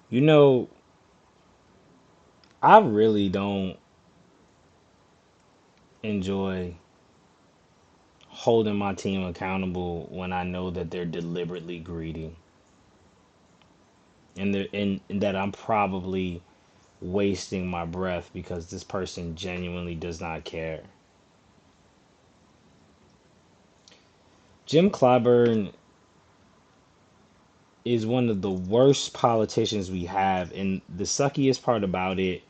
You know, I really don't enjoy holding my team accountable when I know that they're deliberately greedy and that I'm probably wasting my breath because this person genuinely does not care. Jim Clyburn is one of the worst politicians we have, and the suckiest part about it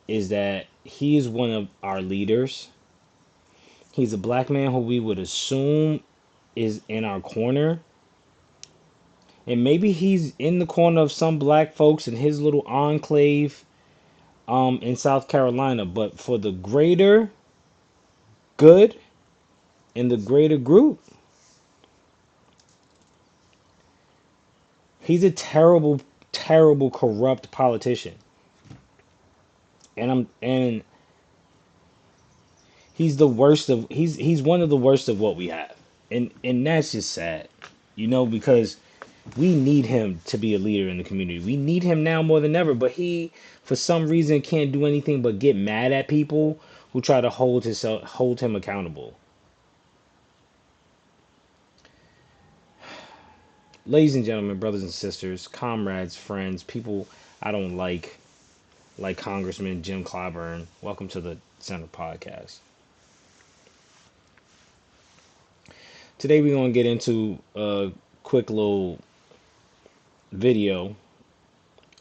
is that he is one of our leaders. He's a black man who we would assume is in our corner. And maybe he's in the corner of some black folks in his little enclave in South Carolina, but for the greater good in the greater group, he's a terrible, terrible, corrupt politician. And he's the worst of he's one of the worst of what we have. And that's just sad. Because we need him to be a leader in the community. We need him now more than ever, but he for some reason can't do anything but get mad at people who try to hold him accountable. Ladies and gentlemen, brothers and sisters, comrades, friends, people I don't like Congressman Jim Clyburn, welcome to the Center Podcast. Today we're going to get into a quick little video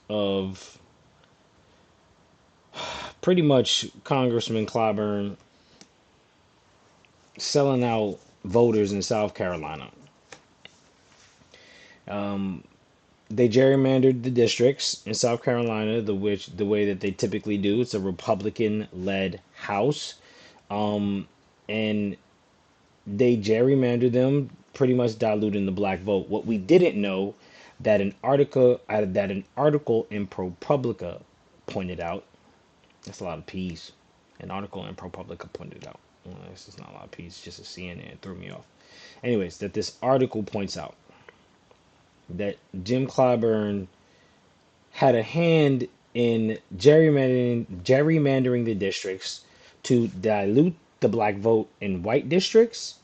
of pretty much Congressman Clyburn selling out voters in South Carolina. Um, they gerrymandered the districts in South Carolina, the way that they typically do. It's a Republican-led House, and they gerrymandered them, pretty much diluting the black vote. What we didn't know that an article in ProPublica pointed out. That's a lot of P's. An article in ProPublica pointed out. Well, this is not a lot of P's, just a CNN. It threw me off. Anyways, that this article points out that Jim Clyburn had a hand in gerrymandering the districts to dilute the black vote in white districts,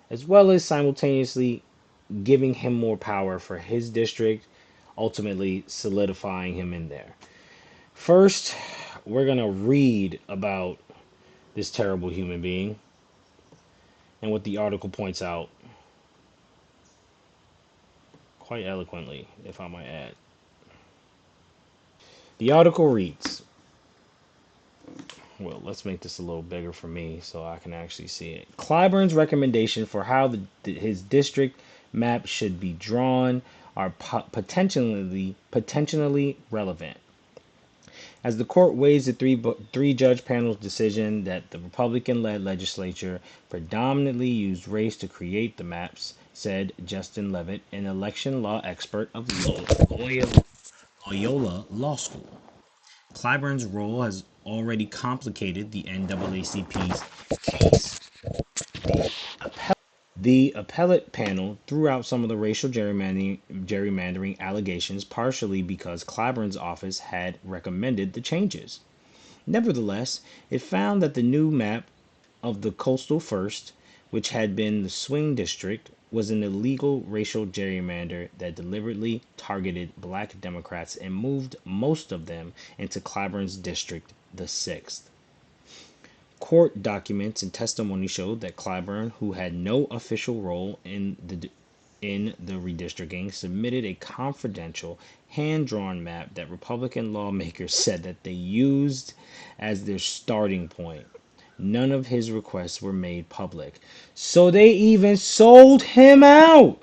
as well as simultaneously giving him more power for his district, ultimately solidifying him in there. First, we're going to read about this terrible human being and what the article points out quite eloquently, if I might add. The article reads, well, let's make this a little bigger for me so I can actually see it. Clyburn's recommendation for how his district map should be drawn are potentially relevant. As the court weighs the three judge panel's decision that the Republican-led legislature predominantly used race to create the maps, said Justin Levitt, an election law expert of Loyola Law School. Clyburn's role has already complicated the NAACP's case. The appellate panel threw out some of the racial gerrymandering allegations, partially because Clyburn's office had recommended the changes. Nevertheless, it found that the new map of the Coastal First, which had been the swing district, was an illegal racial gerrymander that deliberately targeted black Democrats and moved most of them into Clyburn's district, the 6th. Court documents and testimony showed that Clyburn, who had no official role in the redistricting, submitted a confidential, hand-drawn map that Republican lawmakers said that they used as their starting point. None of his requests were made public. So they even sold him out.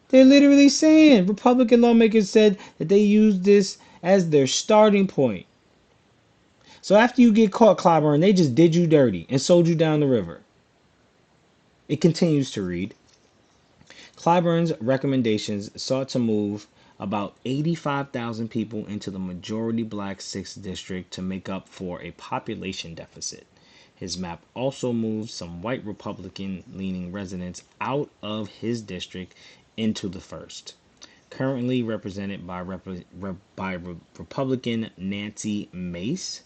They're literally saying Republican lawmakers said that they used this as their starting point. So after you get caught, Clyburn, they just did you dirty and sold you down the river. It continues to read. Clyburn's recommendations sought to move about 85,000 people into the majority black 6th district to make up for a population deficit. His map also moved some white Republican leaning residents out of his district into the 1st. currently represented by Republican Nancy Mace.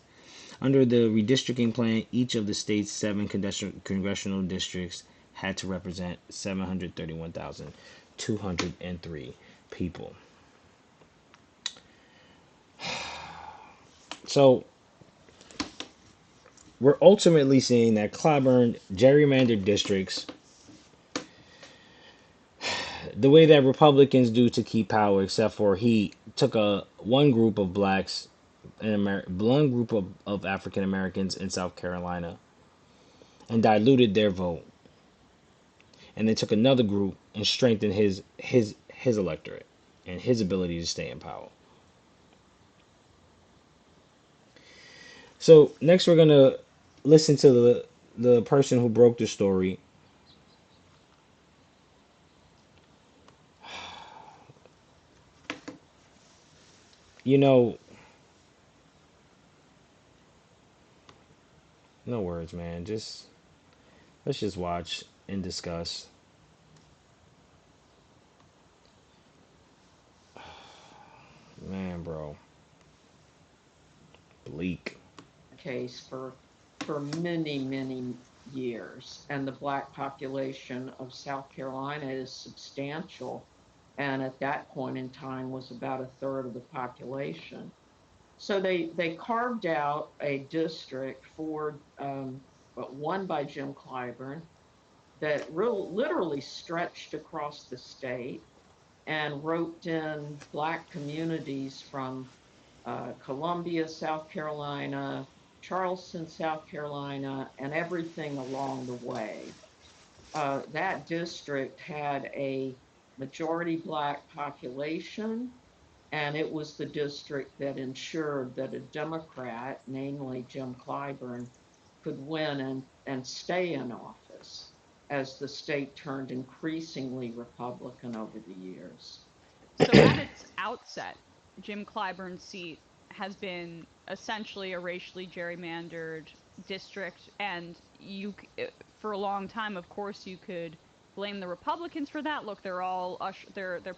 Under the redistricting plan, each of the state's seven congressional districts had to represent 731,203 people. So we're ultimately seeing that Clyburn gerrymandered districts the way that Republicans do to keep power, except for he took a one group of blacks in one group of African Americans in South Carolina and diluted their vote, and then took another group and strengthened his electorate and his ability to stay in power. So next we're gonna listen to the person who broke the story. You know, no words, man. Just let's just watch and discuss. Man, bro, bleak. Case for many, many years. And the black population of South Carolina is substantial. And at that point in time was about a third of the population. So they carved out a district for, but won by Jim Clyburn, that literally stretched across the state and roped in black communities from Columbia, South Carolina, Charleston, South Carolina, and everything along the way. That district had a majority black population, and it was the district that ensured that a Democrat, namely Jim Clyburn, could win and stay in office as the state turned increasingly Republican over the years. So at its outset, Jim Clyburn's seat has been essentially a racially gerrymandered district, and for a long time, of course, you could blame the Republicans for that. Look, they're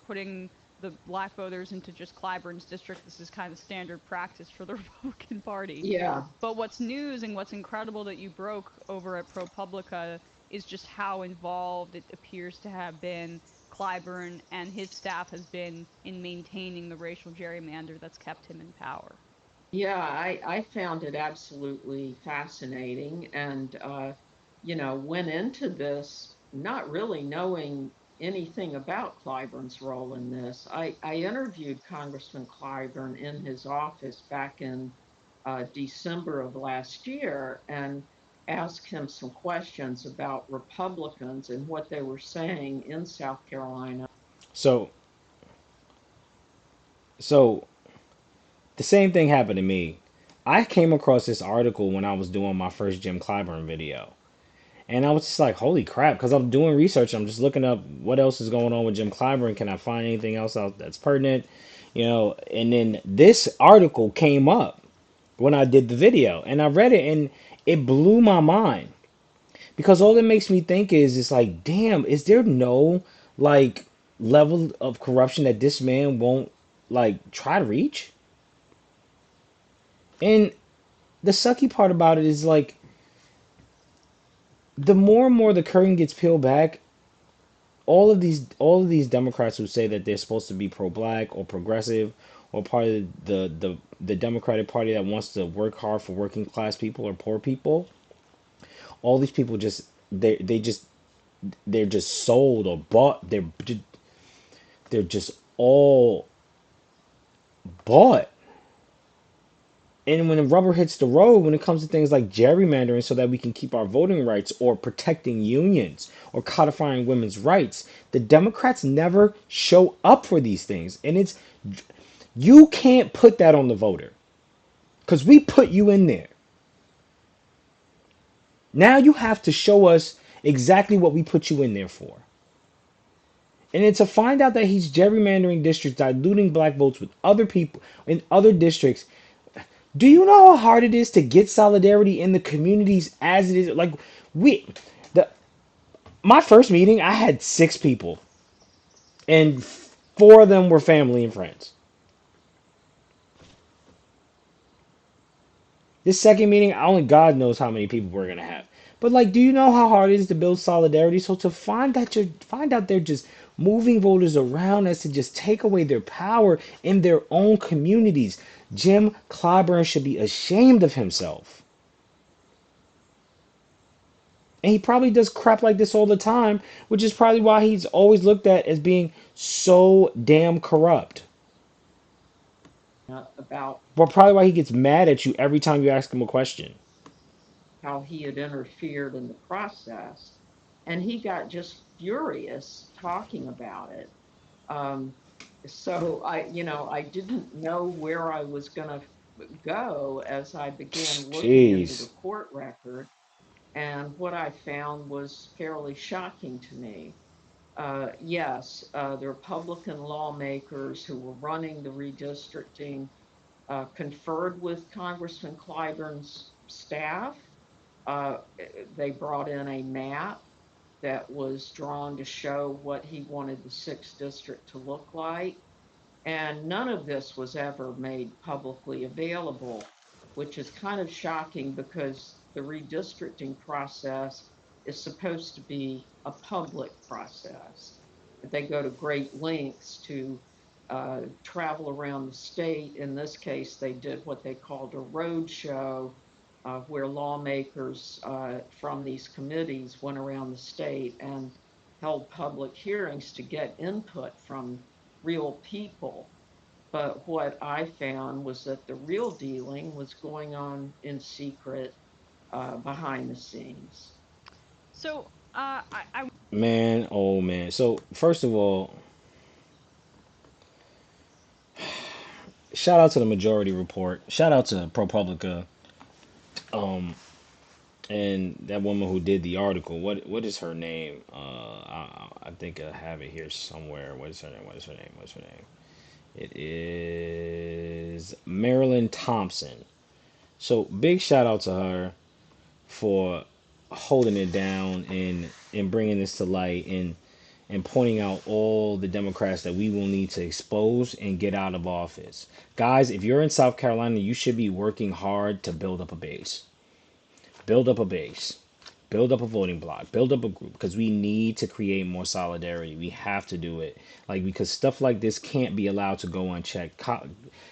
putting the black voters into just Clyburn's district. This is kind of standard practice for the Republican Party. Yeah, But what's news and what's incredible that you broke over at ProPublica is just how involved it appears to have been Clyburn and his staff has been in maintaining the racial gerrymander that's kept him in power. yeah, I found it absolutely fascinating and, went into this not really knowing anything about Clyburn's role in this. I interviewed Congressman Clyburn in his office back in December of last year and asked him some questions about Republicans and what they were saying in South Carolina. So so the same thing happened to me. I came across this article when I was doing my first Jim Clyburn video. And I was just like, holy crap, because I'm doing research. I'm just looking up what else is going on with Jim Clyburn. Can I find anything else out that's pertinent? And then this article came up when I did the video. And I read it and it blew my mind. Because all it makes me think is, it's like, damn, is there no, like, level of corruption that this man won't, like, try to reach? And the sucky part about it is, like, the more and more the curtain gets peeled back, all of these Democrats who say that they're supposed to be pro-black or progressive or part of the Democratic Party that wants to work hard for working class people or poor people, all these people just they're just sold or bought. They're just all bought. And when the rubber hits the road, when it comes to things like gerrymandering so that we can keep our voting rights or protecting unions or codifying women's rights, the Democrats never show up for these things. And you can't put that on the voter because we put you in there. Now you have to show us exactly what we put you in there for. And then to find out that he's gerrymandering districts, diluting black votes with other people in other districts. Do you know how hard it is to get solidarity in the communities as it is? Like we, the my first meeting, I had 6 people, and Four of them were family and friends. This second meeting, only God knows how many people we're gonna have. But like, do you know how hard it is to build solidarity? So to find out they're just moving voters around as to just take away their power in their own communities. Jim Clyburn should be ashamed of himself. And he probably does crap like this all the time, which is probably why he's always looked at as being so damn corrupt. about But probably why he gets mad at you every time you ask him a question. how he had interfered in the process. And he got just furious talking about it. Um, so I didn't know where I was going to go as I began looking into the Jeez. court record. And what I found was fairly shocking to me. Yes, the Republican lawmakers who were running the redistricting conferred with Congressman Clyburn's staff. Uh, they brought in a map that was drawn to show what he wanted the sixth district to look like. And none of this was ever made publicly available, which is kind of shocking because the redistricting process is supposed to be a public process. They go to great lengths to travel around the state. In this case, they did what they called a road show, where lawmakers from these committees went around the state and held public hearings to get input from real people. But what I found was that the real dealing was going on in secret behind the scenes. So, I Man, oh man. So first of all, shout out to the Majority Report. Shout out to ProPublica, um, and that woman who did the article. What is her name? I think I have it here somewhere. What is her name? What is her name? What's her name? It is Marylin Thompson. So big shout out to her for holding it down and bringing this to light and pointing out all the Democrats that we will need to expose and get out of office. Guys, if you're in South Carolina, you should be working hard to build up a base. Build up a base. Build up a voting bloc. Build up a group because we need to create more solidarity. We have to do it. Like, because stuff like this can't be allowed to go unchecked.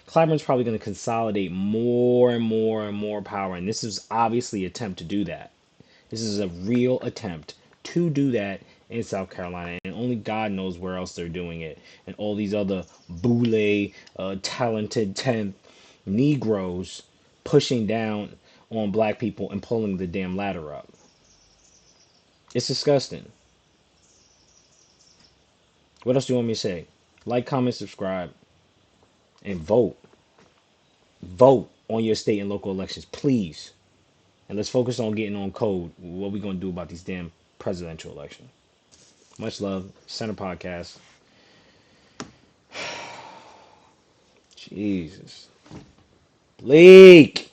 Clyburn's probably going to consolidate more and more and more power. And this is obviously an attempt to do that. This is a real attempt to do that in South Carolina, and only God knows where else they're doing it. And all these other boule, talented 10th Negroes pushing down on black people and pulling the damn ladder up. It's disgusting. What else do you want me to say? Like, comment, subscribe, and vote. Vote on your state and local elections, please. And let's focus on getting on code. What we gonna do about these damn presidential elections? Much love. Center Podcast. Jesus. Bleak.